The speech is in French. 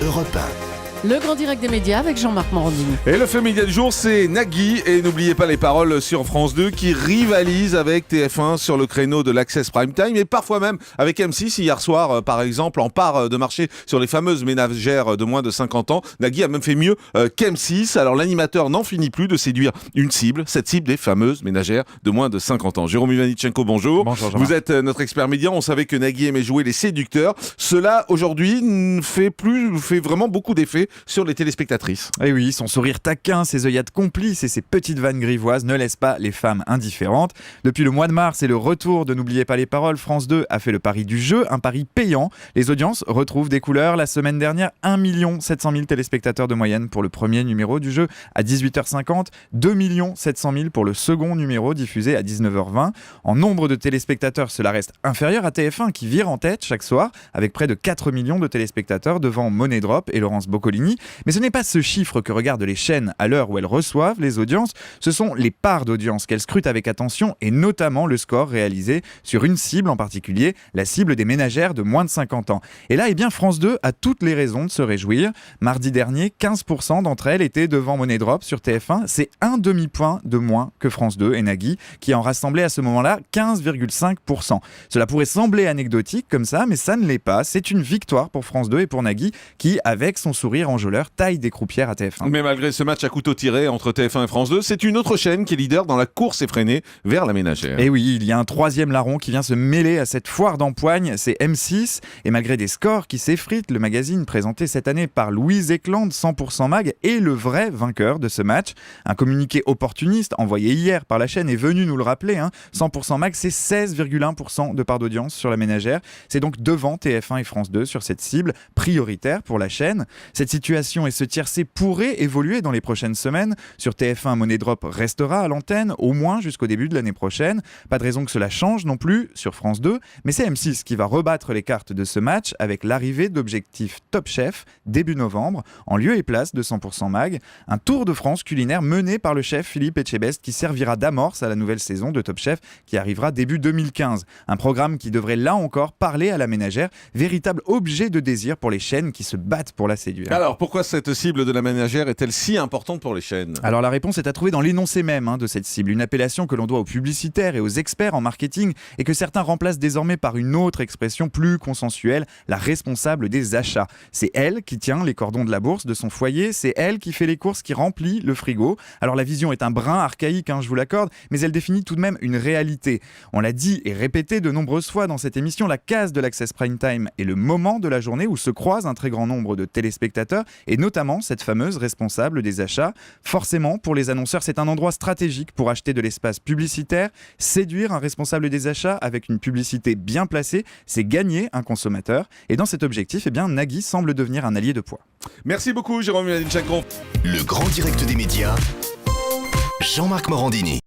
Europe 1. Le grand direct des médias avec Jean-Marc Morandini. Et le fait média du jour, c'est Nagui. Et n'oubliez pas les paroles sur France 2 qui rivalisent avec TF1 sur le créneau de l'Access Prime Time et parfois même avec M6. Hier soir, par exemple, en part de marché sur les fameuses ménagères de moins de 50 ans. Nagui a même fait mieux qu'M6. Alors l'animateur n'en finit plus de séduire une cible, cette cible des fameuses ménagères de moins de 50 ans. Jérôme Ivanichenko, bonjour. Bonjour Jean-Marc. Vous êtes notre expert média. On savait que Nagui aimait jouer les séducteurs. Cela, aujourd'hui, fait vraiment beaucoup d'effets sur les téléspectatrices. Et oui, son sourire taquin, ses œillades complices et ses petites vannes grivoises ne laissent pas les femmes indifférentes. Depuis le mois de mars et le retour de N'oubliez pas les paroles, France 2 a fait le pari du jeu, un pari payant. Les audiences retrouvent des couleurs. La semaine dernière, 1 700 000 téléspectateurs de moyenne pour le premier numéro du jeu à 18h50, 2 700 000 pour le second numéro diffusé à 19h20. En nombre de téléspectateurs, cela reste inférieur à TF1 qui vire en tête chaque soir avec près de 4 millions de téléspectateurs devant Money Drop et Laurence Boccolini. Mais ce n'est pas ce chiffre que regardent les chaînes à l'heure où elles reçoivent les audiences, ce sont les parts d'audience qu'elles scrutent avec attention et notamment le score réalisé sur une cible en particulier, la cible des ménagères de moins de 50 ans. Et là, France 2 a toutes les raisons de se réjouir. Mardi dernier, 15% d'entre elles étaient devant Money Drop sur TF1. C'est un demi-point de moins que France 2 et Nagui qui en rassemblait à ce moment-là 15,5%. Cela pourrait sembler anecdotique comme ça, mais ça ne l'est pas. C'est une victoire pour France 2 et pour Nagui qui, avec son sourire enjôleur, taille des croupières à TF1. Mais malgré ce match à couteau tiré entre TF1 et France 2, c'est une autre chaîne qui est leader dans la course effrénée vers la ménagère. Et oui, il y a un troisième larron qui vient se mêler à cette foire d'empoigne, c'est M6. Et malgré des scores qui s'effritent, le magazine présenté cette année par Louise Ekland, 100% Mag, est le vrai vainqueur de ce match. Un communiqué opportuniste envoyé hier par la chaîne est venu nous le rappeler. 100% Mag, c'est 16,1% de part d'audience sur la ménagère. C'est donc devant TF1 et France 2 sur cette cible prioritaire pour la chaîne. Cette situation et ce tiercé pourrait évoluer dans les prochaines semaines. Sur TF1, Money Drop restera à l'antenne, au moins jusqu'au début de l'année prochaine. Pas de raison que cela change non plus sur France 2, mais c'est M6 qui va rebattre les cartes de ce match avec l'arrivée d'Objectif Top Chef début novembre, en lieu et place de 100% Mag. Un tour de France culinaire mené par le chef Philippe Etchebest qui servira d'amorce à la nouvelle saison de Top Chef qui arrivera début 2015. Un programme qui devrait là encore parler à la ménagère, véritable objet de désir pour les chaînes qui se battent pour la séduire. Alors pourquoi cette cible de la ménagère est-elle si importante pour les chaînes ? Alors la réponse est à trouver dans l'énoncé même de cette cible, une appellation que l'on doit aux publicitaires et aux experts en marketing et que certains remplacent désormais par une autre expression plus consensuelle, la responsable des achats. C'est elle qui tient les cordons de la bourse de son foyer, c'est elle qui fait les courses, qui remplit le frigo. Alors la vision est un brin archaïque, je vous l'accorde, mais elle définit tout de même une réalité. On l'a dit et répété de nombreuses fois dans cette émission, la case de l'Access Prime Time est le moment de la journée où se croisent un très grand nombre de téléspectateurs et notamment cette fameuse responsable des achats. Forcément, pour les annonceurs, c'est un endroit stratégique pour acheter de l'espace publicitaire. Séduire un responsable des achats avec une publicité bien placée, c'est gagner un consommateur. Et dans cet objectif, Nagui semble devenir un allié de poids. Merci beaucoup Jérôme Ivanichenko. Le grand direct des médias, Jean-Marc Morandini.